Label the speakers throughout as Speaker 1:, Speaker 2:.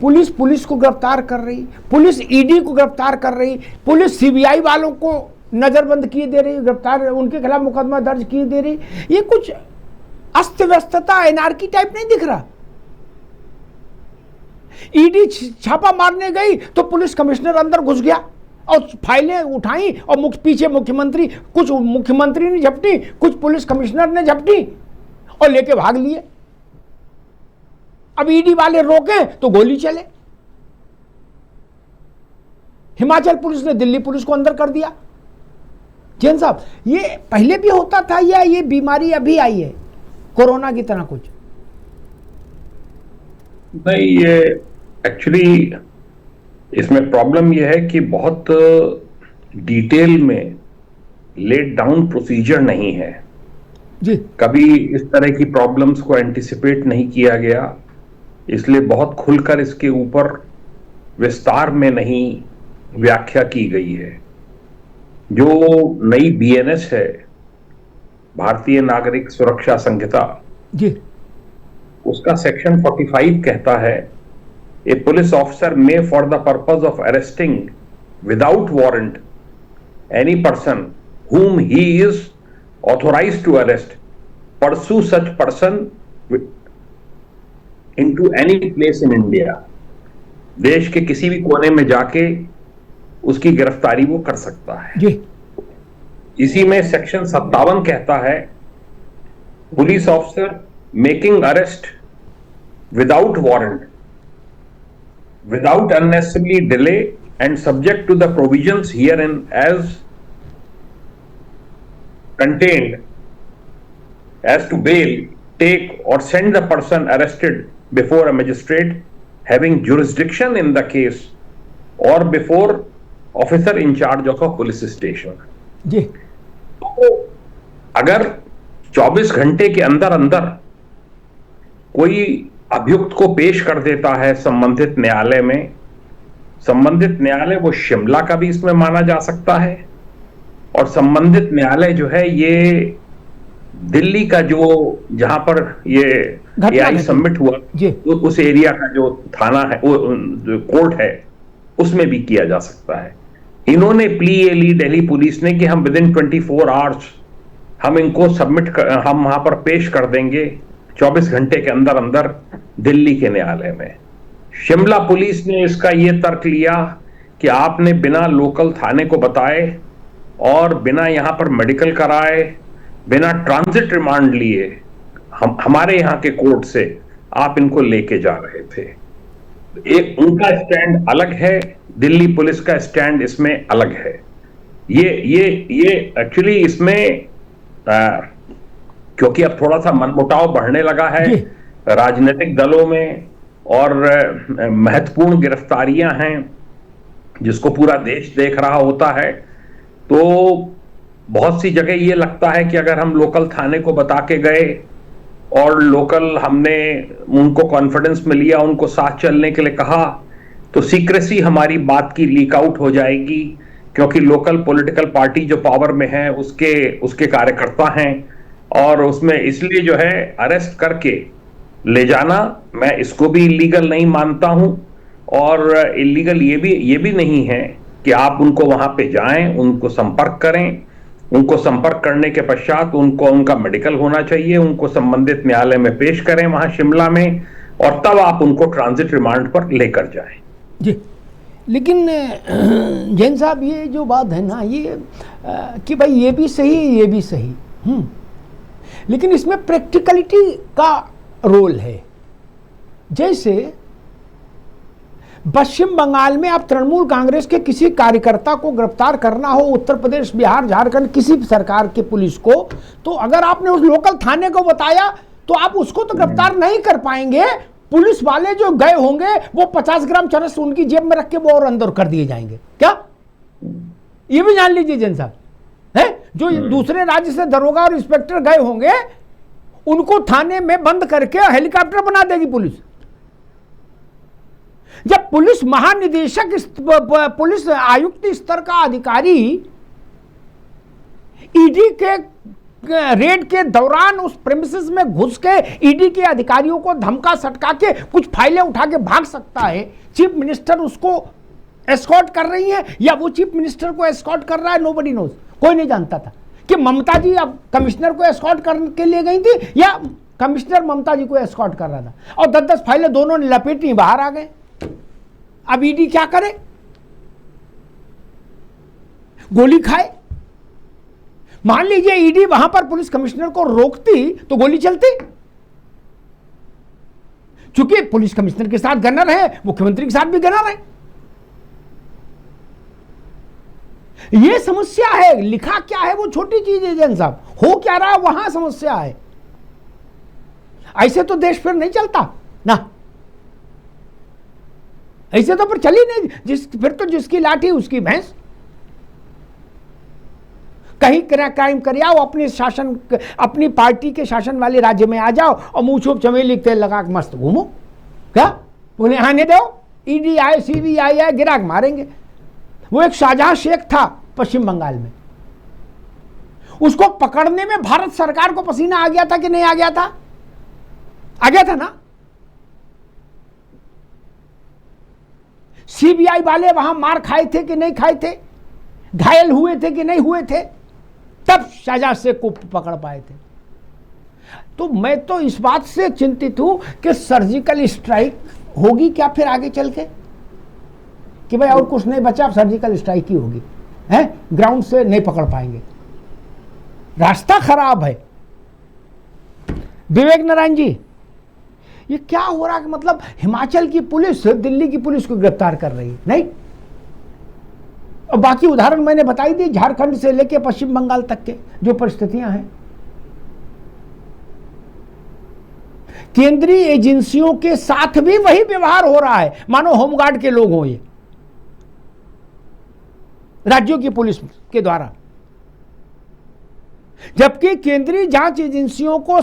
Speaker 1: Police police को गिरफ्तार कर रही, पुलिस ईडी को गिरफ्तार कर रही, पुलिस सीबीआई वालों को नजरबंद किए दे रही, गिरफ्तार उनके खिलाफ मुकदमा दर्ज किए दे रही। ये कुछ अस्त व्यस्तता एनार्की टाइप नहीं दिख रहा। ईडी छापा मारने गई तो पुलिस कमिश्नर अंदर घुस गया और फाइलें उठाई और पीछे मुख्यमंत्री, कुछ मुख्यमंत्री ने झपटी, कुछ पुलिस कमिश्नर ने झपटी और लेके भाग लिए। अब ईडी वाले रोके तो गोली चले। हिमाचल पुलिस ने दिल्ली पुलिस को अंदर कर दिया। जैन साहब, ये पहले भी होता था या ये बीमारी अभी आई है कोरोना की तरह कुछ?
Speaker 2: नहीं, ये एक्चुअली इसमें प्रॉब्लम यह है कि बहुत डिटेल में लेट डाउन प्रोसीजर नहीं है
Speaker 1: जी।
Speaker 2: कभी इस तरह की प्रॉब्लम्स को एंटिसिपेट नहीं किया गया, इसलिए बहुत खुलकर इसके ऊपर विस्तार में नहीं व्याख्या की गई है। जो नई बीएनएस है, भारतीय नागरिक सुरक्षा संहिता
Speaker 1: जी,
Speaker 2: उसका सेक्शन 45 कहता है, a police officer may for the purpose of arresting without warrant any person whom he is authorized to arrest pursue such person into any place in India। देश के किसी भी कोने में जाके उसकी गिरफ्तारी वो कर सकता है
Speaker 1: जी।
Speaker 2: इसी में सेक्शन 57 कहता है, police officer making arrest without warrant without unnecessary delay and subject to the provisions herein as contained as to bail, take or send the person arrested before a magistrate having jurisdiction in the case or before officer in charge of a police station।
Speaker 1: जी।
Speaker 2: तो अगर 24 घंटे के अंदर अंदर कोई अभियुक्त को पेश कर देता है संबंधित न्यायालय में, संबंधित न्यायालय वो शिमला का भी इसमें माना जा सकता है और संबंधित न्यायालय जो है ये दिल्ली का जो जहां पर ये एआई सबमिट हुआ उस एरिया का जो थाना है, वो कोर्ट है, उसमें भी किया जा सकता है। इन्होंने प्ली ये ली दिल्ली पुलिस ने कि हम विद इन 24 आवर्स हम इनको हम वहां पर पेश कर देंगे 24 घंटे के अंदर अंदर दिल्ली के न्यायालय में। शिमला पुलिस ने इसका यह तर्क लिया कि आपने बिना लोकल थाने को बताए और बिना यहां पर मेडिकल कराए, बिना ट्रांजिट रिमांड लिए हमारे यहां के कोर्ट से आप इनको लेके जा रहे थे। एक उनका स्टैंड अलग है, दिल्ली पुलिस का स्टैंड इसमें अलग है। ये एक्चुअली इसमें क्योंकि अब थोड़ा सा मनमुटाव बढ़ने लगा है राजनीतिक दलों में और महत्वपूर्ण गिरफ्तारियां हैं जिसको पूरा देश देख रहा होता है, तो बहुत सी जगह ये लगता है कि अगर हम लोकल थाने को बता के गए और लोकल हमने उनको कॉन्फिडेंस में लिया, उनको साथ चलने के लिए कहा, तो सीक्रेसी हमारी बात की लीक आउट हो जाएगी क्योंकि लोकल पॉलिटिकल पार्टी जो पावर में है उसके कार्यकर्ता हैं और उसमें इसलिए जो है अरेस्ट करके ले जाना, मैं इसको भी इलीगल नहीं मानता हूं। और इलीगल ये भी नहीं है कि आप उनको वहां पे जाएं, उनको संपर्क करें, उनको संपर्क करने के पश्चात उनका मेडिकल होना चाहिए, उनको संबंधित न्यायालय में पेश करें वहां शिमला में और तब आप उनको ट्रांजिट रिमांड पर लेकर जाएं।
Speaker 1: जी। लेकिन जैन साहब, ये जो बात है ना, ये कि भाई ये भी सही ये भी सही, लेकिन इसमें प्रैक्टिकलिटी का रोल है। जैसे पश्चिम बंगाल में अब तृणमूल कांग्रेस के किसी कार्यकर्ता को गिरफ्तार करना हो, उत्तर प्रदेश, बिहार, झारखंड, किसी सरकार के पुलिस को, तो अगर आपने उस लोकल थाने को बताया तो आप उसको तो गिरफ्तार नहीं कर पाएंगे। पुलिस वाले जो गए होंगे वो 50 ग्राम चरस उनकी जेब में रख के वो और अंदर कर दिए जाएंगे। क्या ये भी जान लीजिए जैन साहब, है जो दूसरे राज्य से दरोगा और इंस्पेक्टर गए होंगे उनको थाने में बंद करके हेलीकॉप्टर बना देगी पुलिस। जब पुलिस महानिदेशक, पुलिस आयुक्त स्तर का अधिकारी ईडी के रेड के दौरान उस प्रेमिसेस में घुस के ईडी के अधिकारियों को धमका सटका के कुछ फाइलें उठा के भाग सकता है। चीफ मिनिस्टर उसको एस्कॉर्ट कर रही है या वो चीफ मिनिस्टर को एस्कॉर्ट कर रहा है, नोबडी नोज। कोई नहीं जानता था कि ममता जी अब कमिश्नर को एस्कॉर्ट करके ले गई थी या कमिश्नर ममता जी को एस्कॉर्ट कर रहा था, और 10-10 फाइलें दोनों ने लपेटी, बाहर आ गए। अब ईडी क्या करे? गोली खाए? मान लीजिए ईडी वहां पर पुलिस कमिश्नर को रोकती तो गोली चलती। चूंकि पुलिस कमिश्नर के साथ गनर है, मुख्यमंत्री के साथ भी गनर है। यह समस्या है। लिखा क्या है वो छोटी चीज है जैन साहब, हो क्या रहा है वहां समस्या है। ऐसे तो देश फिर नहीं चलता ना, ऐसे तो फिर चली नहीं। फिर तो जिसकी लाठी उसकी भैंस। कहीं क्राइम कर आओ, अपने शासन, अपनी पार्टी के शासन वाले राज्य में आ जाओ और मुंह छुप चमेली तेल लगा के मस्त घूमो। क्या उन्हें आने दो? ईडी आए, सीबीआई आए, गिराक मारेंगे। वो एक शाहजहां शेख था पश्चिम बंगाल में, उसको पकड़ने में भारत सरकार को पसीना आ गया था कि नहीं आ गया था? आ गया था ना। सीबीआई वाले वहां मार खाए थे कि नहीं खाए थे, घायल हुए थे कि नहीं हुए थे, तब शाहजहां शेख को पकड़ पाए थे। तो मैं तो इस बात से चिंतित हूं कि सर्जिकल स्ट्राइक होगी क्या फिर आगे चल के, कि भाई और कुछ नहीं बचा, अब सर्जिकल स्ट्राइक ही होगी, है? ग्राउंड से नहीं पकड़ पाएंगे, रास्ता खराब है। विवेक नारायण जी, ये क्या हो रहा है? मतलब हिमाचल की पुलिस दिल्ली की पुलिस को गिरफ्तार कर रही है, नहीं? और बाकी उदाहरण मैंने बताई दी, झारखंड से लेकर पश्चिम बंगाल तक के जो परिस्थितियां हैं। केंद्रीय एजेंसियों के साथ भी वही व्यवहार हो रहा है, मानो होमगार्ड के लोग हों ये, राज्यों की पुलिस के द्वारा। जबकि केंद्रीय जांच एजेंसियों को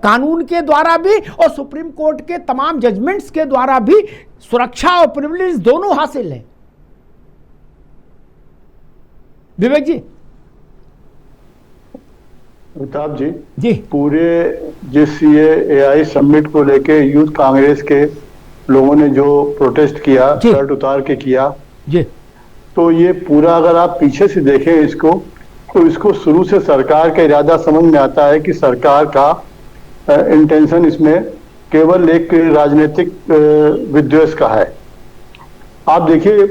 Speaker 1: कानून के द्वारा भी और सुप्रीम कोर्ट के तमाम जजमेंट्स के द्वारा भी सुरक्षा और प्रिविलेज दोनों हासिल है। विवेक जी।
Speaker 3: अमिताभ जी,
Speaker 1: जी
Speaker 3: पूरे जिस ये एआई समिट को लेके यूथ कांग्रेस के लोगों ने जो प्रोटेस्ट किया, शर्ट उतार के किया
Speaker 1: जी,
Speaker 3: तो ये पूरा अगर आप पीछे से देखें इसको, तो इसको शुरू से सरकार का इरादा समझ में आता है कि सरकार का इंटेंशन इसमें केवल एक राजनीतिक विद्वेष का है। आप देखिए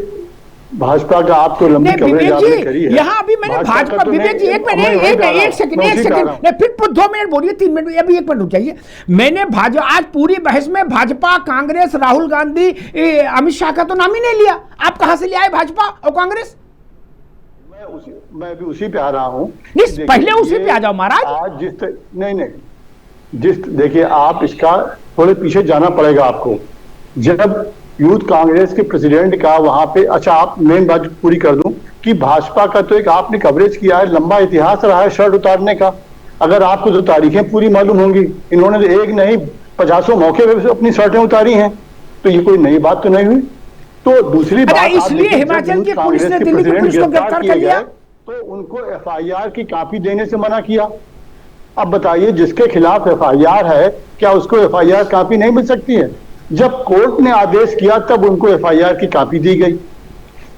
Speaker 3: भाजपा का, आप तो लंबी कवरेज आपने करी है
Speaker 1: यहाँ अभी मैंने भाजपा, विवेक जी एक सेकंड, फिर 2 मिनट बोलिए, 3 मिनट, अभी 1 मिनट रुक जाइए। मैंने भाजपा, आज पूरी बहस में भाजपा, कांग्रेस, राहुल गांधी, अमित शाह का तो नाम ही नहीं लिया। आप कहां से ले आए भाजपा और कांग्रेस?
Speaker 3: मैं भी उसी पे आ रहा हूँ।
Speaker 1: पहले उसी पे आ जाओ महाराज।
Speaker 3: आज देखिए आप इसका थोड़े पीछे जाना पड़ेगा आपको। जब यूथ कांग्रेस के प्रेसिडेंट का वहां पे, अच्छा आप मेन बात पूरी कर दूं कि भाजपा का तो एक आपने कवरेज किया है, लंबा इतिहास रहा है शर्ट उतारने का। अगर आपको तो तारीखें पूरी मालूम होंगी, इन्होंने तो एक नहीं 50 मौके पे अपनी शर्टें उतारी हैं, तो ये कोई नई बात तो नहीं हुई। तो दूसरी बात,
Speaker 1: इसलिए हिमाचल की पुलिस ने दिल्ली की पुलिस को गिरफ्तार कर लिया,
Speaker 3: तो उनको एफआईआर की कॉपी देने से मना किया। अब बताइए जिसके खिलाफ एफआईआर है, क्या उसको एफआईआर कॉपी नहीं मिल सकती है? जब कोर्ट ने आदेश किया तब उनको एफआईआर की कॉपी दी गई।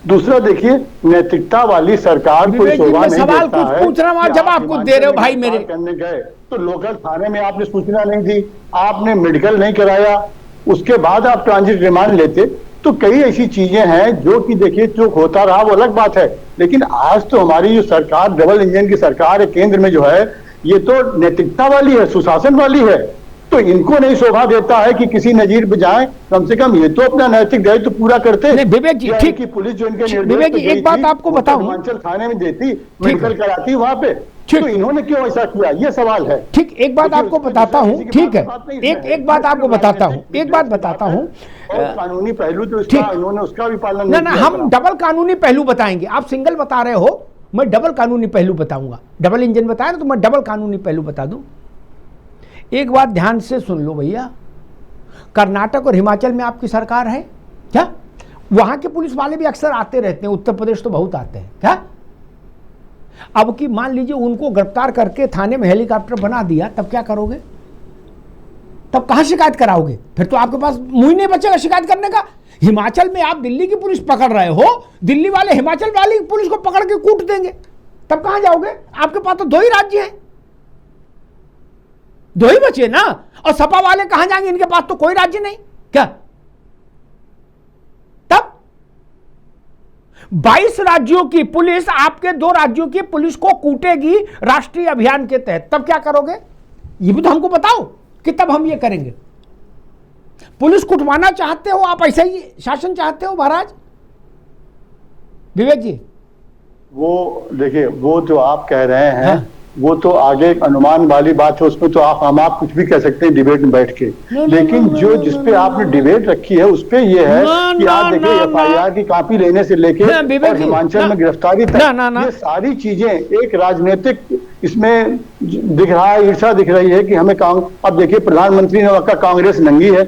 Speaker 3: दूसरा देखिए, नैतिकता वाली सरकार कोई शोभा नहीं देता है।
Speaker 1: पूछ रहा हूं, जवाब कुछ दे रहे हो भाई मेरे।
Speaker 3: करने गए तो लोकल थाने में आपने सूचना नहीं दी, आपने मेडिकल नहीं कराया, उसके बाद आप ट्रांजिट रिमांड लेते। तो कई ऐसी चीजें हैं जो कि देखिए चूक होता रहा, वो अलग बात है। लेकिन आज तो हमारी जो सरकार, डबल इंजन की सरकार है केंद्र में जो है, ये तो नैतिकता वाली है, सुशासन वाली है। तो इनको नहीं शोभा देता है कि किसी नजीर पे जाए, कम से कम ये तो अपना नैतिक दायित्व तो पूरा करते।
Speaker 1: विवेक जी, ठीक,
Speaker 3: पुलिस जो इनके
Speaker 1: विवेक जी एक बात आपको बताऊं,
Speaker 3: हिमाचल थाने में देती, मेडिकल कराती वहां पे, तो इन्होंने क्यों ऐसा किया, ये सवाल है।
Speaker 1: ठीक, एक बात आपको बताता हूं, ठीक है, एक बात आपको बताता हूं, एक बात बताता हूं।
Speaker 3: कानूनी पहलू तो इसका इन्होंने उसका भी पालन
Speaker 1: नहीं किया। हम डबल कानूनी पहलू बताएंगे, आप सिंगल बता रहे हो, मैं डबल कानूनी पहलू बताऊंगा। डबल इंजन बताया ना, तो मैं डबल कानूनी पहलू बता दूं। एक बात ध्यान से सुन लो भैया, कर्नाटक और हिमाचल में आपकी सरकार है क्या? वहां के पुलिस वाले भी अक्सर आते रहते हैं, उत्तर प्रदेश तो बहुत आते हैं क्या? अब की मान लीजिए उनको गिरफ्तार करके थाने में हेलीकॉप्टर बना दिया, तब क्या करोगे? तब कहां शिकायत कराओगे? फिर तो आपके पास मुंह नहीं बचेगा शिकायत करने का। हिमाचल में आप दिल्ली की पुलिस पकड़ रहे हो, दिल्ली वाले हिमाचल वाली पुलिस को पकड़ के कूट देंगे, तब कहां जाओगे? आपके पास तो 2 ही राज्य हैं, 2 ही बचे ना। और सपा वाले कहां जाएंगे? इनके पास तो कोई राज्य नहीं क्या? तब 22 राज्यों की पुलिस आपके 2 राज्यों की पुलिस को कूटेगी राष्ट्रीय अभियान के तहत, तब क्या करोगे? ये भी तो हमको बताओ कि तब हम ये करेंगे। पुलिस कुटवाना चाहते हो आप, ऐसा ही शासन चाहते हो महाराज विवेक जी?
Speaker 3: वो देखिए, वो जो आप कह रहे हैं,
Speaker 1: हाँ।
Speaker 3: वो तो आगे एक अनुमान वाली बात है, उसमें तो हम आप कुछ भी कह सकते हैं डिबेट में बैठ के। लेकिन जो जिसपे आपने डिबेट रखी है उस पे ये है कि आप देखिए FIR की कॉपी लेने से लेके और हिमाचल में गिरफ्तारी तक, ये सारी चीजें एक राजनीतिक इसमें दिख रहा है, ईर्षा दिख रही है कि हमें अब देखिए प्रधानमंत्री ने कहा कांग्रेस नंगी है।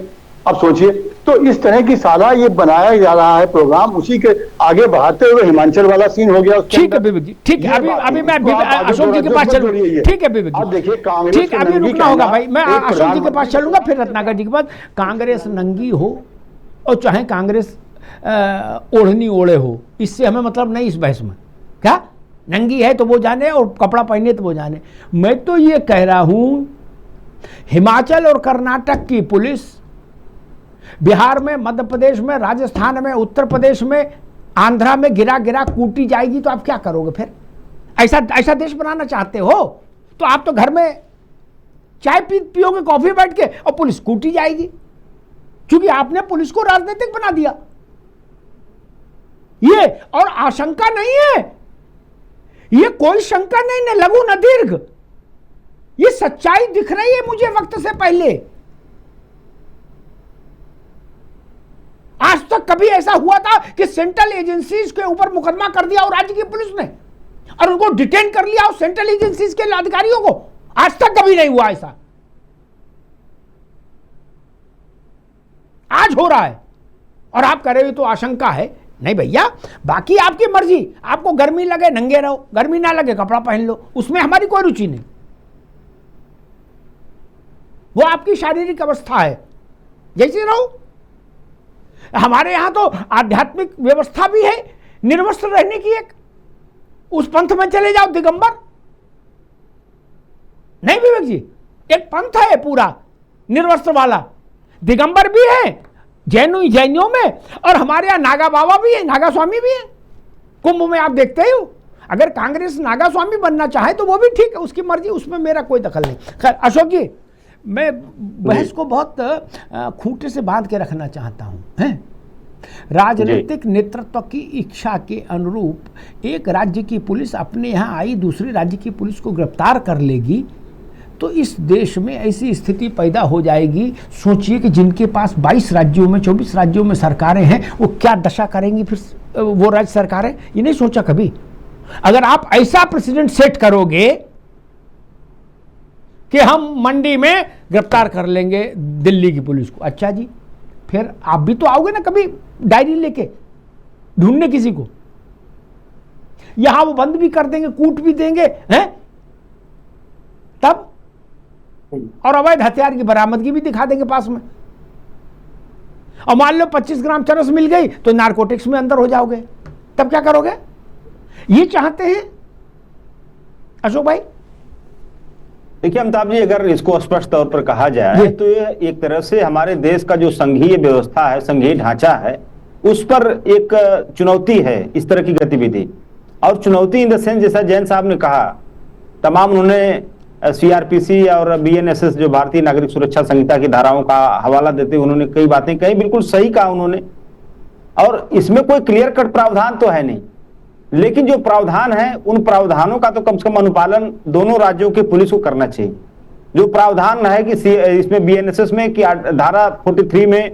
Speaker 3: अब सोचिए, तो इस तरह की साला ये बनाया जा रहा है प्रोग्राम, उसी के आगे बढ़ाते हुए हिमाचल वाला सीन हो गया।
Speaker 1: ठीक है विवेक जी, ठीक है। अभी मैं अशोक जी के पास चलूंगा। ठीक है विवेक जी,
Speaker 3: अब देखिए कांग्रेस,
Speaker 1: ठीक है, अभी रुकना होगा भाई, मैं अशोक जी के पास चलूंगा, फिर रत्नाकर जी के पास। कांग्रेस नंगी हो और चाहे कांग्रेस ओढ़नी ओढ़े हो, इससे हमें मतलब नहीं इस बहस में। क्या नंगी है तो वो जाने और कपड़ा पहने तो वो जाने। मैं तो ये कह रहा हूं, हिमाचल और कर्नाटक की पुलिस बिहार में, मध्य प्रदेश में, राजस्थान में, उत्तर प्रदेश में, आंध्रा में गिरा गिरा कूटी जाएगी, तो आप क्या करोगे फिर? ऐसा देश बनाना चाहते हो तो आप तो घर में चाय पियोगे, कॉफी बैठ के, और पुलिस कूटी जाएगी, क्योंकि आपने पुलिस को राजनीतिक बना दिया। ये और आशंका नहीं है, ये कोई शंका नहीं, न लघु न दीर्घ, ये सच्चाई दिख रही है मुझे वक्त से पहले। आज तक कभी ऐसा हुआ था कि सेंट्रल एजेंसीज के ऊपर मुकदमा कर दिया और राज्य की पुलिस ने, और उनको डिटेन कर लिया और सेंट्रल एजेंसीज के अधिकारियों को? आज तक कभी नहीं हुआ ऐसा। आज हो रहा है और आप कह रहे हो तो आशंका है। नहीं भैया, बाकी आपकी मर्जी, आपको गर्मी लगे नंगे रहो, गर्मी ना लगे कपड़ा पहन लो, उसमें हमारी कोई रुचि नहीं। वो आपकी शारीरिक अवस्था है, जैसे रहो। हमारे यहां तो आध्यात्मिक व्यवस्था भी है निर्वस्त्र रहने की, एक उस पंथ में चले जाओ, दिगंबर। नहीं विवेक जी, एक पंथ है पूरा निर्वस्त्र वाला, दिगंबर भी है जैनियों में, और हमारे यहां नागा बाबा भी है, नागा स्वामी भी है। कुंभ में आप देखते हो, अगर कांग्रेस नागा स्वामी बनना चाहे तो वो भी ठीक है, उसकी मर्जी, उसमें मेरा कोई दखल नहीं। खैर अशोक जी, मैं बहस को बहुत खूंटे से बांध के रखना चाहता हूं, हैं? राजनीतिक नेतृत्व की इच्छा के अनुरूप एक राज्य की पुलिस अपने यहां आई दूसरे राज्य की पुलिस को गिरफ्तार कर लेगी, तो इस देश में ऐसी स्थिति पैदा हो जाएगी। सोचिए कि जिनके पास 22 राज्यों में, 24 राज्यों में सरकारें हैं, वो क्या दशा करेंगी फिर वो राज्य सरकारें? ये नहीं सोचा कभी? अगर आप ऐसा प्रेसिडेंट सेट करोगे कि हम मंडी में गिरफ्तार कर लेंगे दिल्ली की पुलिस को, अच्छा जी, फिर आप भी तो आओगे ना कभी डायरी लेके ढूंढने किसी को, यहां वो बंद भी कर देंगे, कूट भी देंगे, हैं? तब और अवैध हथियार की बरामदगी भी दिखा देंगे पास में, और मान लो 25 ग्राम चरस मिल गई तो नारकोटिक्स में अंदर हो जाओगे, तब क्या करोगे? ये चाहते हैं अशोक भाई?
Speaker 4: देखिए अमिताभ जी, अगर इसको स्पष्ट तौर पर कहा जाए तो ये एक तरह से हमारे देश का जो संघीय व्यवस्था है, संघीय ढांचा है, उस पर एक चुनौती है इस तरह की गतिविधि। और चुनौती इन द सेंस, जैसा जैन साहब ने कहा, तमाम उन्होंने CRPC और BNSS जो भारतीय नागरिक सुरक्षा संहिता की धाराओं का हवाला देते हुए उन्होंने कई बातें कही, बिल्कुल सही कहा उन्होंने, और इसमें कोई क्लियर कट प्रावधान तो है नहीं, लेकिन जो प्रावधान है उन प्रावधानों का तो कम से कम अनुपालन दोनों राज्यों के पुलिस को करना चाहिए। जो प्रावधान है कि इसमें BNSS में कि धारा 43 में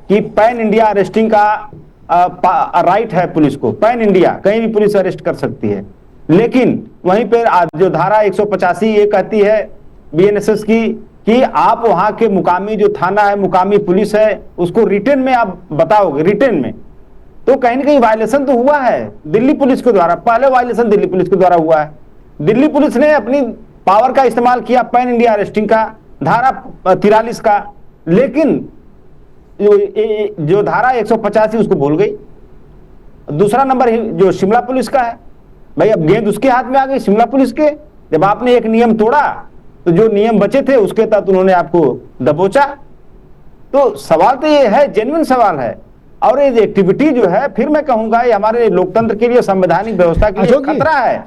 Speaker 4: कि पैन इंडिया अरेस्टिंग का राइट है पुलिस को, पैन इंडिया कहीं भी पुलिस अरेस्ट कर सकती है, लेकिन वहीं पर जो धारा 185 ये कहती है BNSS की कि आप वहां के मुकामी जो थाना है, मुकामी पुलिस है, उसको रिटर्न में आप बताओगे, रिटर्न में, तो कहीं ना कहीं वायलेशन तो हुआ है दिल्ली पुलिस के द्वारा, पहले वायलेशन दिल्ली पुलिस के द्वारा हुआ है, दिल्ली पुलिस ने अपनी पावर का इस्तेमाल किया, पैन इंडिया अरेस्टिंग का, धारा 43 का, लेकिन जो धारा 185 उसको भूल गई। दूसरा नंबर जो शिमला पुलिस का है, भाई अब गेंद उसके हाथ में आ गई, शिमला पुलिस के। जब आपने एक नियम तोड़ा तो जो नियम बचे थे उसके तहत उन्होंने आपको दबोचा। तो सवाल तो ये है, जेन्युइन सवाल है, और ये एक्टिविटी जो है, फिर मैं कहूंगा ये हमारे लोकतंत्र के लिए, संवैधानिक व्यवस्था के लिए खतरा है।